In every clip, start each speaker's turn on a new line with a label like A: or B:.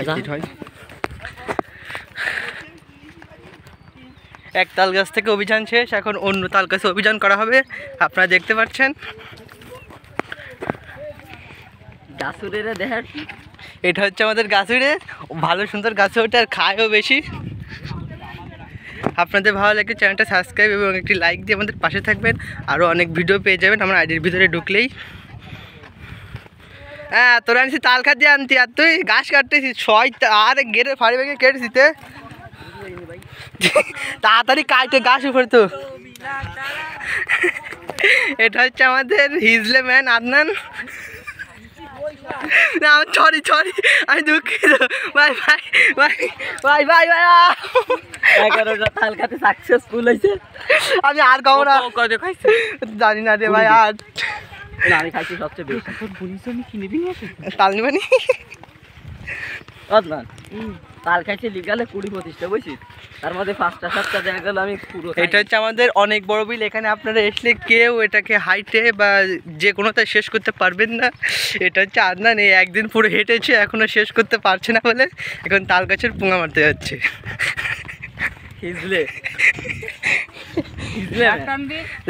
A: Height হয়। এক তাল গাছ থেকে অভিযান শেষ, এখন অন্য তাল গাছে অভিযান করা হবে। আপনারা দেখতে পাচ্ছেন এটা হচ্ছে আমাদের গাছুরে, ভালো সুন্দর গাছে ওঠে আর খায়ও বেশি। আপনাদের ভালো লাগে চ্যানেলটা সাবস্ক্রাইব এবং একটি লাইক দিয়ে আমাদের পাশে থাকবেন। আরও অনেক ভিডিও পেয়ে যাবেন আমার আইডির ভিতরে ঢুকলেই। হ্যাঁ তোরা আনছি তাল খাত দিয়ে আনতি, আর তুই গাছ কাটতেছিস ছয় আর গেটে ফাড়ি ভেঙে কেটেছিস তে তাড়াতাড়ি কাটে গাছ উপরে তো। এটা হচ্ছে আমাদের হিজলে ম্যান আদনান। না সরি সরি, আমি দুঃখিত ভাই ভাই ভাই ভাই ভাই ভাই
B: 11টা তাল খাতে সাকসেসফুল হয়েছে।
A: আমি আর খাবো না, জানি না রে ভাই। আর
B: আমি খাইছি সবচেয়ে বেশি। কিনে দিন
A: তাল নিবানি
B: তাল খাইছে লিগালে 20-25টা বুঝছিস, তার মধ্যে 5টা 7টা দেখা গেল আমি পুরো।
A: এটা হচ্ছে আমাদের অনেক বড় বিল। এখানে আপনারা এসলে কেউ এটাকে হাইটে বা যে কোনোটা শেষ করতে পারবেন না। এটা হচ্ছে আদনান, এই একদিন পুরো হেঁটেছে, এখনও শেষ করতে পারছে না বলে এখন তাল গাছের পোঙা মারতে যাচ্ছে।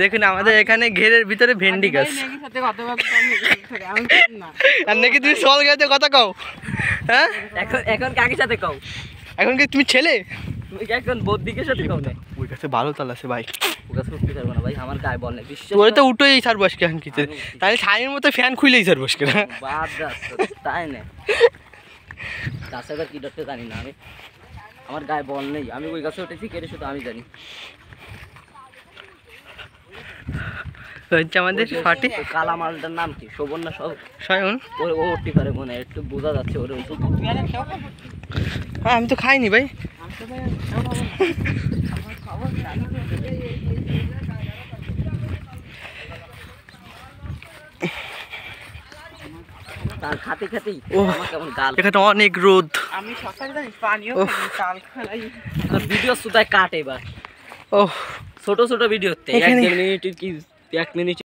A: দেখুন আমাদের এখানে ঘেরের ভিতরে ভেন্ডি গাছ। আর নাকি তুমি সল গাছে কথা কও? হ্যাঁ
B: এখন কাকির সাথে কও?
A: এখন কি তুমি ছেলে?
B: তুমি কি এখন বৌদিকের সাথে কও না?
A: ওই গাছে ভালো তাল আছে ভাই।
B: ওই গাছে উঠতে পারবো না ভাই, আমার গায়ে বল নেই বিশ্বাস।
A: ওরে তো উঠোই স্যার বসকে এখন কিছু, তাহলে ছাইয়ের মতো ফ্যান খুইলেই স্যার বসকে না
B: বাদ দাস তাই না। গাছে কি ডরতে জানি না আমি, আমার গায়ে বল নেই। আমি ওই গাছে উঠেছি কেটে, শুধু আমি জানি।
A: হচ্ছে আমাদের ফাটি
B: কালা মালটার নাম কি? শোভন না সব
A: সায়ন?
B: ও উঠতে পারে মনে হয়, একটু বোঝা যাচ্ছে ওরে।
A: হ্যাঁ আমি তো খাইনি ভাই।
B: তাল খাতে খাতেই কেমন গাল।
A: এখানে অনেক রোদ।
B: আমি সকালে জানি পানিও খাই, তাল খাই। ভিডিও সুদায় কাট এবার।
A: ও
B: ছোট ছোট ভিডিওতে 1 মিনিট কি 1 মিনিট